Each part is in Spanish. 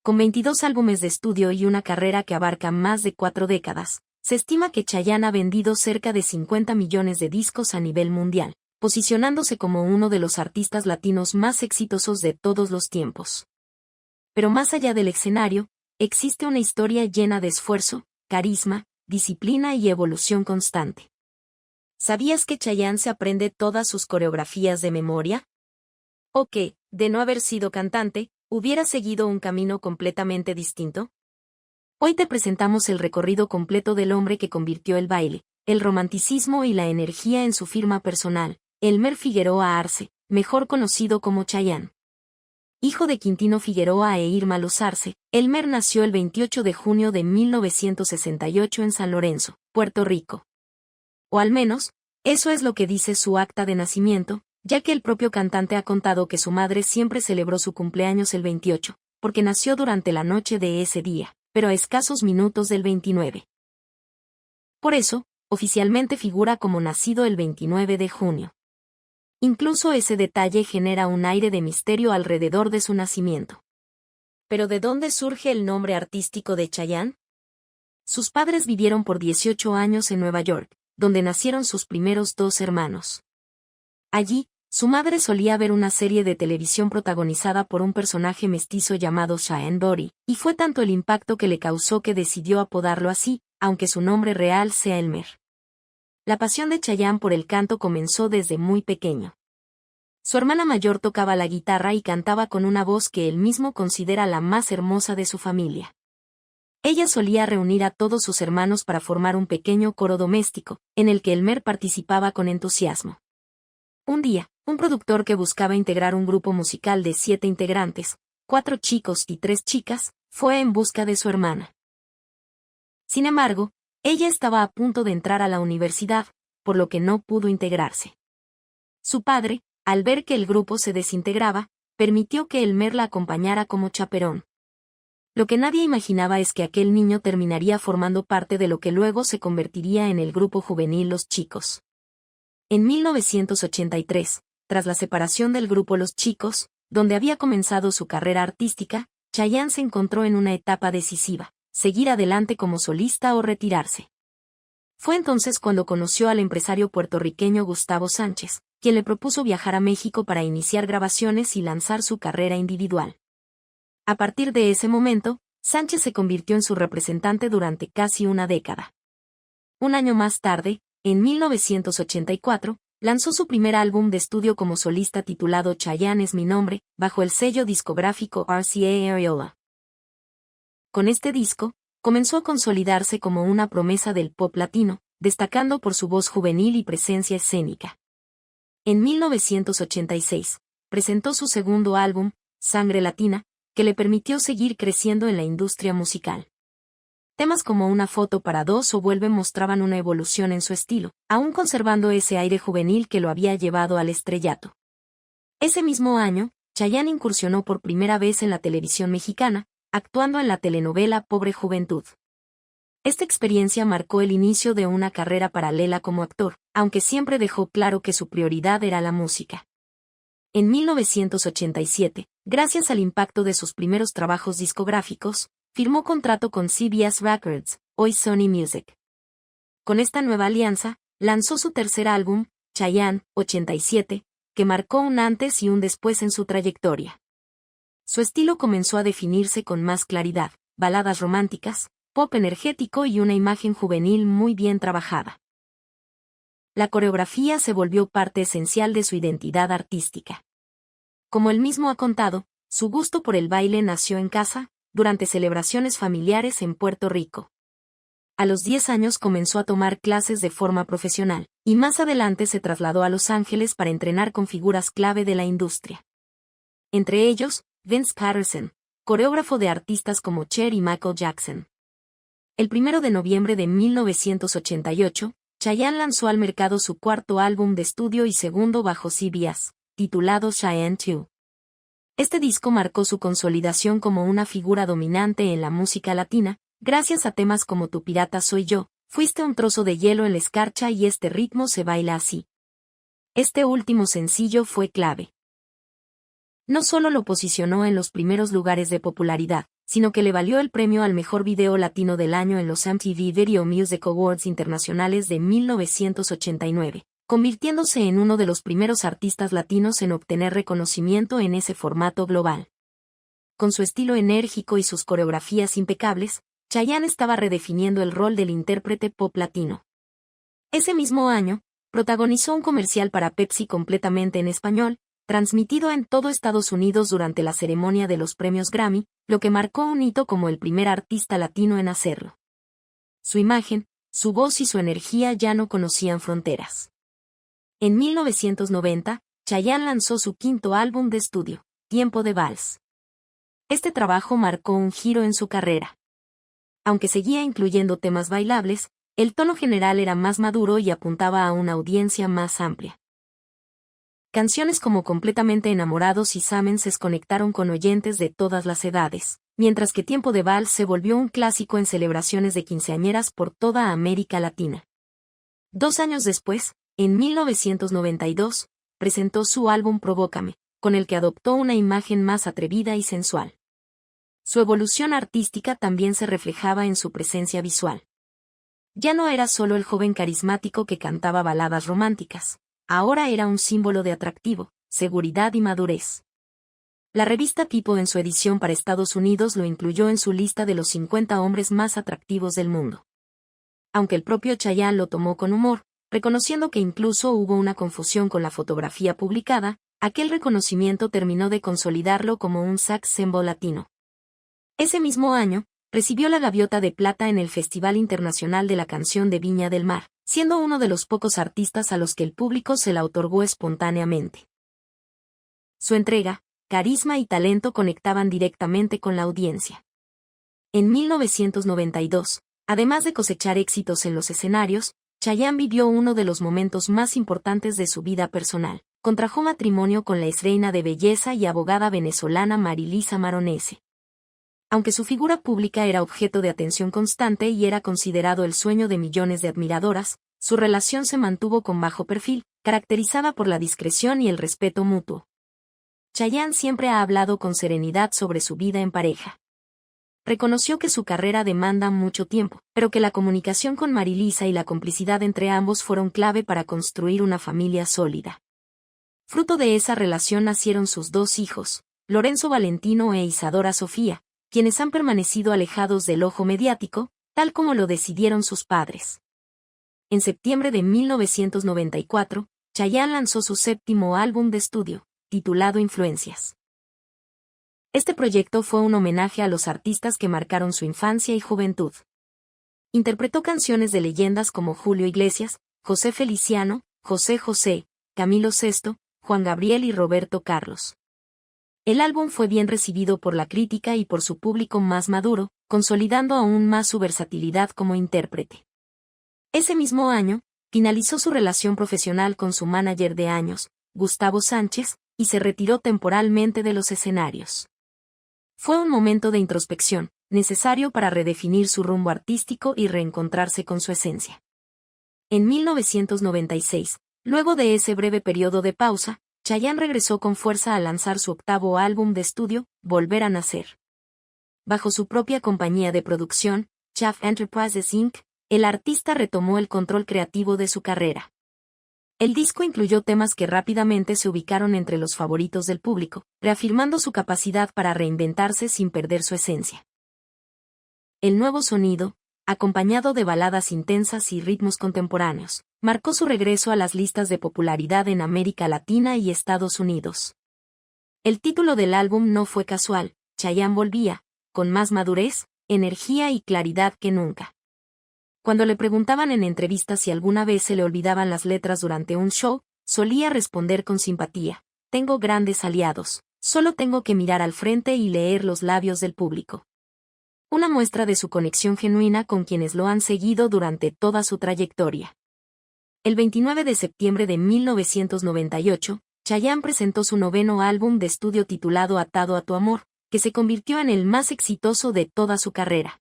Con 22 álbumes de estudio y una carrera que abarca más de 4 décadas, se estima que Chayanne ha vendido cerca de 50 millones de discos a nivel mundial, posicionándose como uno de los artistas latinos más exitosos de todos los tiempos. Pero más allá del escenario, existe una historia llena de esfuerzo, carisma, disciplina y evolución constante. ¿Sabías que Chayanne se aprende todas sus coreografías de memoria? ¿O que, de no haber sido cantante, hubiera seguido un camino completamente distinto? Hoy te presentamos el recorrido completo del hombre que convirtió el baile, el romanticismo y la energía en su firma personal, Elmer Figueroa Arce, mejor conocido como Chayanne. Hijo de Quintino Figueroa e Irma Luz Arce, Elmer nació el 28 de junio de 1968 en San Lorenzo, Puerto Rico. O al menos, eso es lo que dice su acta de nacimiento, ya que el propio cantante ha contado que su madre siempre celebró su cumpleaños el 28, porque nació durante la noche de ese día, pero a escasos minutos del 29. Por eso, oficialmente figura como nacido el 29 de junio. Incluso ese detalle genera un aire de misterio alrededor de su nacimiento. ¿Pero de dónde surge el nombre artístico de Chayanne? Sus padres vivieron por 18 años en Nueva York, donde nacieron sus primeros 2 hermanos. Allí, su madre solía ver una serie de televisión protagonizada por un personaje mestizo llamado Chayanne Dory, y fue tanto el impacto que le causó que decidió apodarlo así, aunque su nombre real sea Elmer. La pasión de Chayanne por el canto comenzó desde muy pequeño. Su hermana mayor tocaba la guitarra y cantaba con una voz que él mismo considera la más hermosa de su familia. Ella solía reunir a todos sus hermanos para formar un pequeño coro doméstico, en el que Elmer participaba con entusiasmo. Un día, un productor que buscaba integrar un grupo musical de 7 integrantes, 4 chicos y 3 chicas, fue en busca de su hermana. Sin embargo, ella estaba a punto de entrar a la universidad, por lo que no pudo integrarse. Su padre, al ver que el grupo se desintegraba, permitió que Elmer la acompañara como chaperón. Lo que nadie imaginaba es que aquel niño terminaría formando parte de lo que luego se convertiría en el grupo juvenil Los Chicos. En 1983, tras la separación del grupo Los Chicos, donde había comenzado su carrera artística, Chayanne se encontró en una etapa decisiva: seguir adelante como solista o retirarse. Fue entonces cuando conoció al empresario puertorriqueño Gustavo Sánchez, quien le propuso viajar a México para iniciar grabaciones y lanzar su carrera individual. A partir de ese momento, Sánchez se convirtió en su representante durante casi una década. Un año más tarde, en 1984, lanzó su primer álbum de estudio como solista titulado Chayanne es mi nombre, bajo el sello discográfico RCA Ariola. Con este disco, comenzó a consolidarse como una promesa del pop latino, destacando por su voz juvenil y presencia escénica. En 1986, presentó su segundo álbum, Sangre Latina, que le permitió seguir creciendo en la industria musical. Temas como Una foto para dos o Vuelve mostraban una evolución en su estilo, aún conservando ese aire juvenil que lo había llevado al estrellato. Ese mismo año, Chayanne incursionó por primera vez en la televisión mexicana, actuando en la telenovela Pobre Juventud. Esta experiencia marcó el inicio de una carrera paralela como actor, aunque siempre dejó claro que su prioridad era la música. En 1987, gracias al impacto de sus primeros trabajos discográficos, firmó contrato con CBS Records, hoy Sony Music. Con esta nueva alianza, lanzó su tercer álbum, Chayanne, 87, que marcó un antes y un después en su trayectoria. Su estilo comenzó a definirse con más claridad: baladas románticas, pop energético y una imagen juvenil muy bien trabajada. La coreografía se volvió parte esencial de su identidad artística. Como él mismo ha contado, su gusto por el baile nació en casa, durante celebraciones familiares en Puerto Rico. A los 10 años comenzó a tomar clases de forma profesional, y más adelante se trasladó a Los Ángeles para entrenar con figuras clave de la industria. Entre ellos, Vince Patterson, coreógrafo de artistas como Cher y Michael Jackson. El 1 de noviembre de 1988, Chayanne lanzó al mercado su cuarto álbum de estudio y segundo bajo CBS, titulado Chayanne 2. Este disco marcó su consolidación como una figura dominante en la música latina, gracias a temas como Tu pirata soy yo, Fuiste un trozo de hielo en la escarcha y Este ritmo se baila así. Este último sencillo fue clave. No solo lo posicionó en los primeros lugares de popularidad, sino que le valió el premio al mejor video latino del año en los MTV Video Music Awards internacionales de 1989, convirtiéndose en uno de los primeros artistas latinos en obtener reconocimiento en ese formato global. Con su estilo enérgico y sus coreografías impecables, Chayanne estaba redefiniendo el rol del intérprete pop latino. Ese mismo año, protagonizó un comercial para Pepsi completamente en español, transmitido en todo Estados Unidos durante la ceremonia de los premios Grammy, lo que marcó un hito como el primer artista latino en hacerlo. Su imagen, su voz y su energía ya no conocían fronteras. En 1990, Chayanne lanzó su quinto álbum de estudio, Tiempo de Vals. Este trabajo marcó un giro en su carrera. Aunque seguía incluyendo temas bailables, el tono general era más maduro y apuntaba a una audiencia más amplia. Canciones como Completamente Enamorados y Samen se conectaron con oyentes de todas las edades, mientras que Tiempo de Vals se volvió un clásico en celebraciones de quinceañeras por toda América Latina. 2 años después, en 1992, presentó su álbum Provócame, con el que adoptó una imagen más atrevida y sensual. Su evolución artística también se reflejaba en su presencia visual. Ya no era solo el joven carismático que cantaba baladas románticas, ahora era un símbolo de atractivo, seguridad y madurez. La revista People en su edición para Estados Unidos lo incluyó en su lista de los 50 hombres más atractivos del mundo. Aunque el propio Chayanne lo tomó con humor, reconociendo que incluso hubo una confusión con la fotografía publicada, aquel reconocimiento terminó de consolidarlo como un sex symbol latino. Ese mismo año, recibió la Gaviota de Plata en el Festival Internacional de la Canción de Viña del Mar, siendo uno de los pocos artistas a los que el público se la otorgó espontáneamente. Su entrega, carisma y talento conectaban directamente con la audiencia. En 1992, además de cosechar éxitos en los escenarios, Chayanne vivió uno de los momentos más importantes de su vida personal. Contrajo matrimonio con la exreina de belleza y abogada venezolana Marilisa Maronese. Aunque su figura pública era objeto de atención constante y era considerado el sueño de millones de admiradoras, su relación se mantuvo con bajo perfil, caracterizada por la discreción y el respeto mutuo. Chayanne siempre ha hablado con serenidad sobre su vida en pareja. Reconoció que su carrera demanda mucho tiempo, pero que la comunicación con Marilisa y la complicidad entre ambos fueron clave para construir una familia sólida. Fruto de esa relación nacieron sus 2 hijos, Lorenzo Valentino e Isadora Sofía, quienes han permanecido alejados del ojo mediático, tal como lo decidieron sus padres. En septiembre de 1994, Chayanne lanzó su 7º álbum de estudio, titulado Influencias. Este proyecto fue un homenaje a los artistas que marcaron su infancia y juventud. Interpretó canciones de leyendas como Julio Iglesias, José Feliciano, José José, Camilo Sesto, Juan Gabriel y Roberto Carlos. El álbum fue bien recibido por la crítica y por su público más maduro, consolidando aún más su versatilidad como intérprete. Ese mismo año, finalizó su relación profesional con su manager de años, Gustavo Sánchez, y se retiró temporalmente de los escenarios. Fue un momento de introspección, necesario para redefinir su rumbo artístico y reencontrarse con su esencia. En 1996, luego de ese breve periodo de pausa, Chayanne regresó con fuerza a lanzar su 8º álbum de estudio, Volver a Nacer. Bajo su propia compañía de producción, Chaff Enterprises Inc., el artista retomó el control creativo de su carrera. El disco incluyó temas que rápidamente se ubicaron entre los favoritos del público, reafirmando su capacidad para reinventarse sin perder su esencia. El nuevo sonido, acompañado de baladas intensas y ritmos contemporáneos, marcó su regreso a las listas de popularidad en América Latina y Estados Unidos. El título del álbum no fue casual, Chayanne volvía, con más madurez, energía y claridad que nunca. Cuando le preguntaban en entrevistas si alguna vez se le olvidaban las letras durante un show, solía responder con simpatía: tengo grandes aliados, solo tengo que mirar al frente y leer los labios del público. Una muestra de su conexión genuina con quienes lo han seguido durante toda su trayectoria. El 29 de septiembre de 1998, Chayanne presentó su 9º álbum de estudio titulado Atado a tu amor, que se convirtió en el más exitoso de toda su carrera.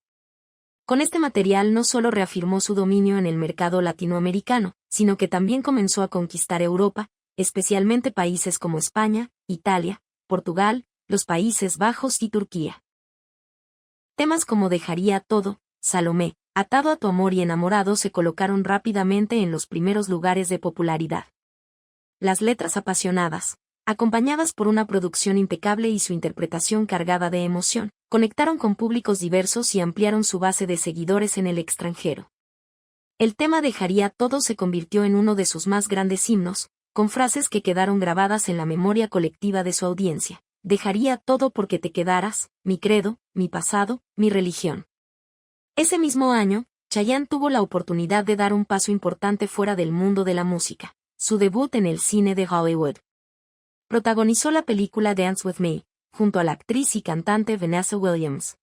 Con este material no solo reafirmó su dominio en el mercado latinoamericano, sino que también comenzó a conquistar Europa, especialmente países como España, Italia, Portugal, los Países Bajos y Turquía. Temas como Dejaría todo, Salomé, Atado a tu amor y Enamorado se colocaron rápidamente en los primeros lugares de popularidad. Las letras apasionadas, acompañadas por una producción impecable y su interpretación cargada de emoción, conectaron con públicos diversos y ampliaron su base de seguidores en el extranjero. El tema Dejaría todo se convirtió en uno de sus más grandes himnos, con frases que quedaron grabadas en la memoria colectiva de su audiencia. Dejaría todo porque te quedaras, mi credo, mi pasado, mi religión. Ese mismo año, Chayanne tuvo la oportunidad de dar un paso importante fuera del mundo de la música, su debut en el cine de Hollywood. Protagonizó la película Dance With Me, junto a la actriz y cantante Vanessa Williams.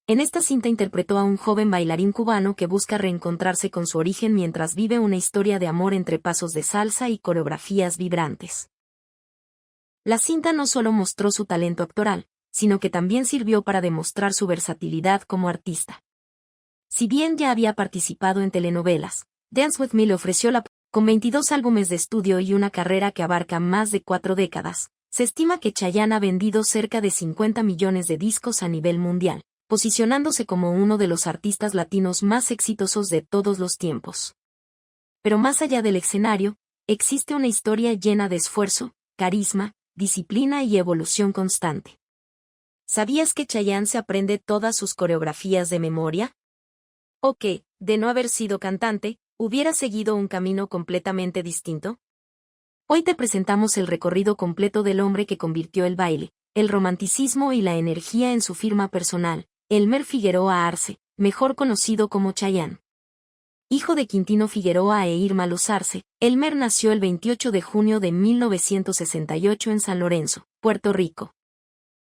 En esta cinta interpretó a un joven bailarín cubano que busca reencontrarse con su origen mientras vive una historia de amor entre pasos de salsa y coreografías vibrantes. La cinta no solo mostró su talento actoral, sino que también sirvió para demostrar su versatilidad como artista. Si bien ya había participado en telenovelas, Dance With Me le ofreció con 22 álbumes de estudio y una carrera que abarca más de 4 décadas, se estima que Chayanne ha vendido cerca de 50 millones de discos a nivel mundial, posicionándose como uno de los artistas latinos más exitosos de todos los tiempos. Pero más allá del escenario, existe una historia llena de esfuerzo, carisma, disciplina y evolución constante. ¿Sabías que Chayanne se aprende todas sus coreografías de memoria? ¿O que, de no haber sido cantante, hubiera seguido un camino completamente distinto? Hoy te presentamos el recorrido completo del hombre que convirtió el baile, el romanticismo y la energía en su firma personal, Elmer Figueroa Arce, mejor conocido como Chayanne. Hijo de Quintino Figueroa e Irma Luz Arce, Elmer nació el 28 de junio de 1968 en San Lorenzo, Puerto Rico.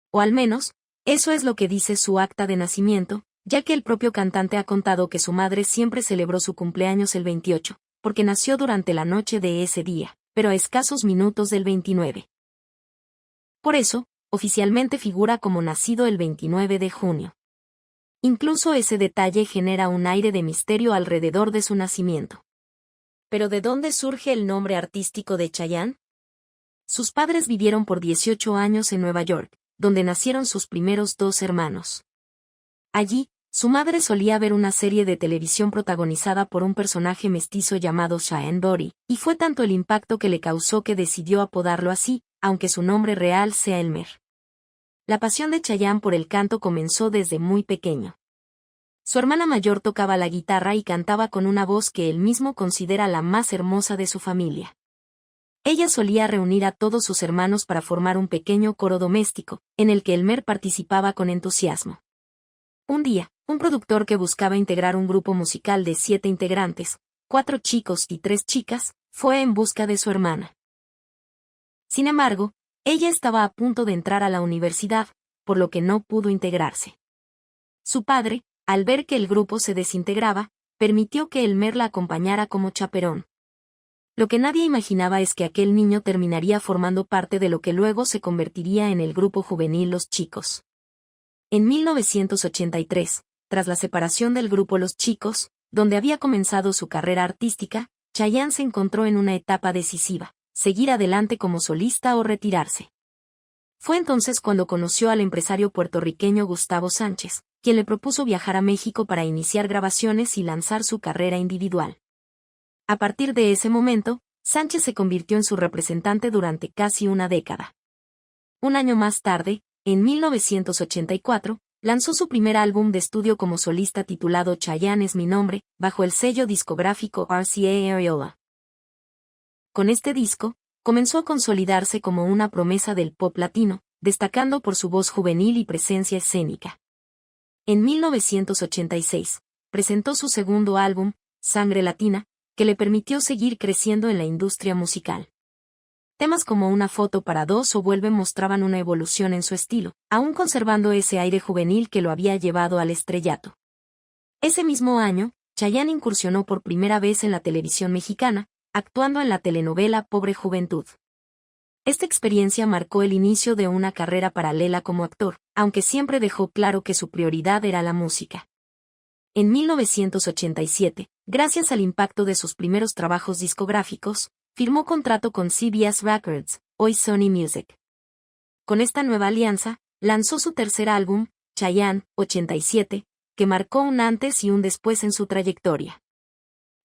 O al menos, eso es lo que dice su acta de nacimiento, ya que el propio cantante ha contado que su madre siempre celebró su cumpleaños el 28, porque nació durante la noche de ese día, pero a escasos minutos del 29. Por eso, oficialmente figura como nacido el 29 de junio. Incluso ese detalle genera un aire de misterio alrededor de su nacimiento. ¿Pero de dónde surge el nombre artístico de Chayanne? Sus padres vivieron por 18 años en Nueva York, donde nacieron sus primeros 2 hermanos. Allí, su madre solía ver una serie de televisión protagonizada por un personaje mestizo llamado Cheyenne Dory, y fue tanto el impacto que le causó que decidió apodarlo así, aunque su nombre real sea Elmer. La pasión de Chayanne por el canto comenzó desde muy pequeño. Su hermana mayor tocaba la guitarra y cantaba con una voz que él mismo considera la más hermosa de su familia. Ella solía reunir a todos sus hermanos para formar un pequeño coro doméstico, en el que Elmer participaba con entusiasmo. Un día, un productor que buscaba integrar un grupo musical de 7 integrantes, 4 chicos y 3 chicas, fue en busca de su hermana. Sin embargo, ella estaba a punto de entrar a la universidad, por lo que no pudo integrarse. Su padre, al ver que el grupo se desintegraba, permitió que Elmer la acompañara como chaperón. Lo que nadie imaginaba es que aquel niño terminaría formando parte de lo que luego se convertiría en el grupo juvenil Los Chicos. En 1983, tras la separación del grupo Los Chicos, donde había comenzado su carrera artística, Chayanne se encontró en una etapa decisiva: seguir adelante como solista o retirarse. Fue entonces cuando conoció al empresario puertorriqueño Gustavo Sánchez, quien le propuso viajar a México para iniciar grabaciones y lanzar su carrera individual. A partir de ese momento, Sánchez se convirtió en su representante durante casi una década. Un año más tarde, en 1984, lanzó su primer álbum de estudio como solista titulado Chayanne es mi nombre, bajo el sello discográfico RCA Ariola. Con este disco, comenzó a consolidarse como una promesa del pop latino, destacando por su voz juvenil y presencia escénica. En 1986, presentó su segundo álbum, Sangre Latina, que le permitió seguir creciendo en la industria musical. Temas como Una foto para dos o Vuelve mostraban una evolución en su estilo, aún conservando ese aire juvenil que lo había llevado al estrellato. Ese mismo año, Chayanne incursionó por primera vez en la televisión mexicana, actuando en la telenovela Pobre Juventud. Esta experiencia marcó el inicio de una carrera paralela como actor, aunque siempre dejó claro que su prioridad era la música. En 1987, gracias al impacto de sus primeros trabajos discográficos, firmó contrato con CBS Records, hoy Sony Music. Con esta nueva alianza, lanzó su tercer álbum, Chayanne, 87, que marcó un antes y un después en su trayectoria.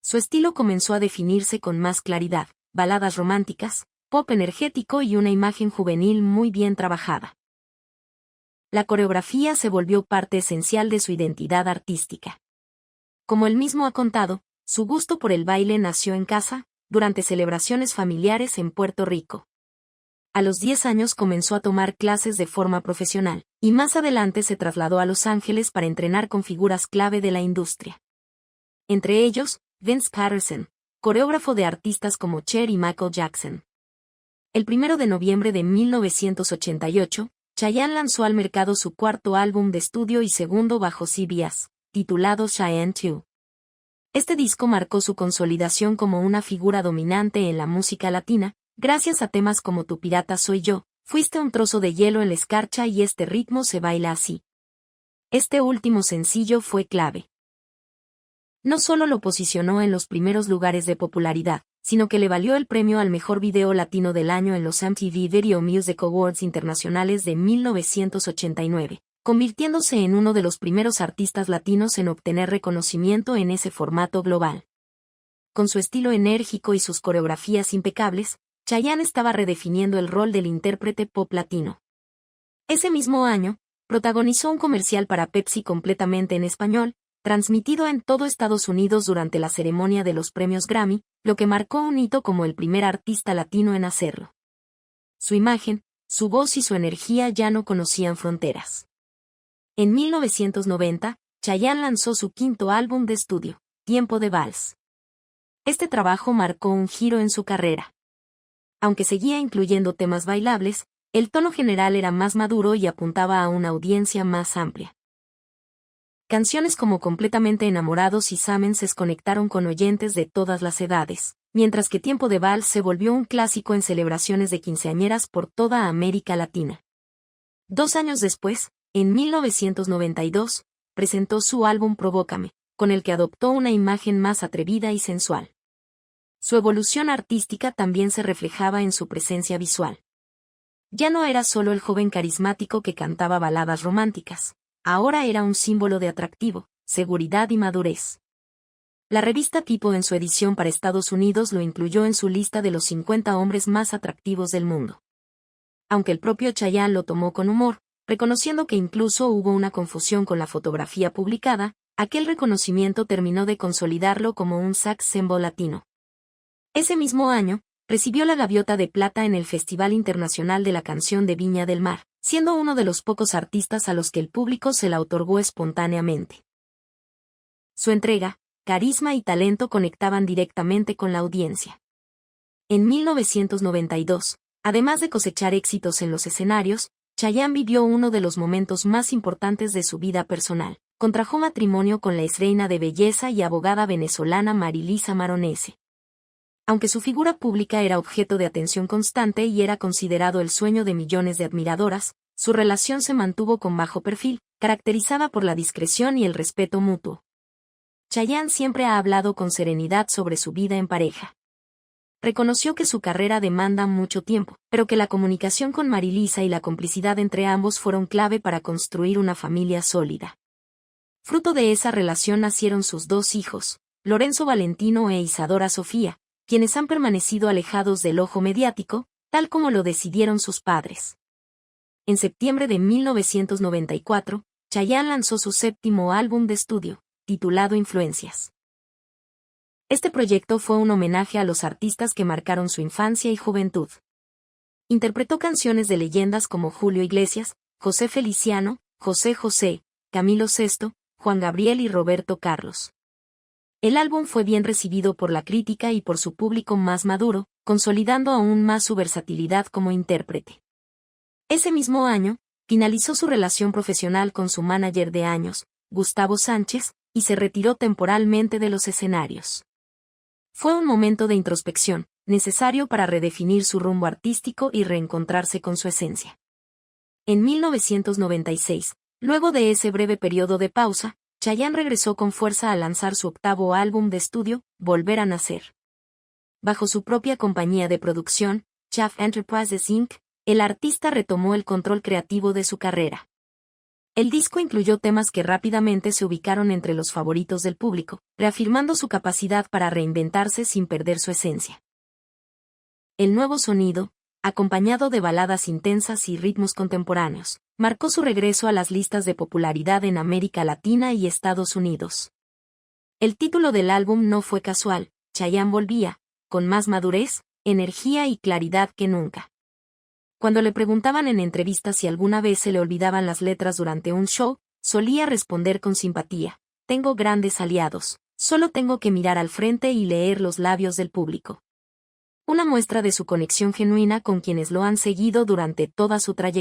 Su estilo comenzó a definirse con más claridad, baladas románticas, pop energético y una imagen juvenil muy bien trabajada. La coreografía se volvió parte esencial de su identidad artística. Como él mismo ha contado, su gusto por el baile nació en casa, durante celebraciones familiares en Puerto Rico. A los 10 años comenzó a tomar clases de forma profesional, y más adelante se trasladó a Los Ángeles para entrenar con figuras clave de la industria. Entre ellos, Vince Patterson, coreógrafo de artistas como Cher y Michael Jackson. El 1 de noviembre de 1988, Chayanne lanzó al mercado su cuarto álbum de estudio y segundo bajo CBS, titulado Cheyenne 2. Este disco marcó su consolidación como una figura dominante en la música latina, gracias a temas como Tu pirata soy yo, Fuiste un trozo de hielo en la escarcha y Este ritmo se baila así. Este último sencillo fue clave. No solo lo posicionó en los primeros lugares de popularidad, sino que le valió el premio al mejor video latino del año en los MTV Video Music Awards Internacionales de 1989, convirtiéndose en uno de los primeros artistas latinos en obtener reconocimiento en ese formato global. Con su estilo enérgico y sus coreografías impecables, Chayanne estaba redefiniendo el rol del intérprete pop latino. Ese mismo año, protagonizó un comercial para Pepsi completamente en español, transmitido en todo Estados Unidos durante la ceremonia de los premios Grammy, lo que marcó un hito como el primer artista latino en hacerlo. Su imagen, su voz y su energía ya no conocían fronteras. En 1990, Chayanne lanzó su quinto álbum de estudio, Tiempo de Vals. Este trabajo marcó un giro en su carrera. Aunque seguía incluyendo temas bailables, el tono general era más maduro y apuntaba a una audiencia más amplia. Canciones como Completamente Enamorados y Samenses conectaron con oyentes de todas las edades, mientras que Tiempo de Vals se volvió un clásico en celebraciones de quinceañeras por toda América Latina. 2 años después, en 1992, presentó su álbum Provócame, con el que adoptó una imagen más atrevida y sensual. Su evolución artística también se reflejaba en su presencia visual. Ya no era solo el joven carismático que cantaba baladas románticas. Ahora era un símbolo de atractivo, seguridad y madurez. La revista People en su edición para Estados Unidos lo incluyó en su lista de los 50 hombres más atractivos del mundo. Aunque el propio Chayanne lo tomó con humor, reconociendo que incluso hubo una confusión con la fotografía publicada, aquel reconocimiento terminó de consolidarlo como un sex symbol latino. Ese mismo año, recibió la Gaviota de Plata en el Festival Internacional de la Canción de Viña del Mar, siendo uno de los pocos artistas a los que el público se la otorgó espontáneamente. Su entrega, carisma y talento conectaban directamente con la audiencia. En 1992, además de cosechar éxitos en los escenarios, Chayanne vivió uno de los momentos más importantes de su vida personal. Contrajo matrimonio con la exreina de belleza y abogada venezolana Marilisa Maronese. Aunque su figura pública era objeto de atención constante y era considerado el sueño de millones de admiradoras, su relación se mantuvo con bajo perfil, caracterizada por la discreción y el respeto mutuo. Chayanne siempre ha hablado con serenidad sobre su vida en pareja. Reconoció que su carrera demanda mucho tiempo, pero que la comunicación con Marilisa y la complicidad entre ambos fueron clave para construir una familia sólida. Fruto de esa relación nacieron sus 2 hijos, Lorenzo Valentino e Isadora Sofía, quienes han permanecido alejados del ojo mediático, tal como lo decidieron sus padres. En septiembre de 1994, Chayanne lanzó su 7º álbum de estudio, titulado Influencias. Este proyecto fue un homenaje a los artistas que marcaron su infancia y juventud. Interpretó canciones de leyendas como Julio Iglesias, José Feliciano, José José, Camilo Sesto, Juan Gabriel y Roberto Carlos. El álbum fue bien recibido por la crítica y por su público más maduro, consolidando aún más su versatilidad como intérprete. Ese mismo año, finalizó su relación profesional con su manager de años, Gustavo Sánchez, y se retiró temporalmente de los escenarios. Fue un momento de introspección, necesario para redefinir su rumbo artístico y reencontrarse con su esencia. En 1996, luego de ese breve periodo de pausa, Chayanne regresó con fuerza a lanzar su 8º álbum de estudio, Volver a Nacer. Bajo su propia compañía de producción, Chaff Enterprises Inc., el artista retomó el control creativo de su carrera. El disco incluyó temas que rápidamente se ubicaron entre los favoritos del público, reafirmando su capacidad para reinventarse sin perder su esencia. El nuevo sonido, acompañado de baladas intensas y ritmos contemporáneos, marcó su regreso a las listas de popularidad en América Latina y Estados Unidos. El título del álbum no fue casual, Chayanne volvía, con más madurez, energía y claridad que nunca. Cuando le preguntaban en entrevistas si alguna vez se le olvidaban las letras durante un show, solía responder con simpatía: tengo grandes aliados, solo tengo que mirar al frente y leer los labios del público. Una muestra de su conexión genuina con quienes lo han seguido durante toda su trayectoria.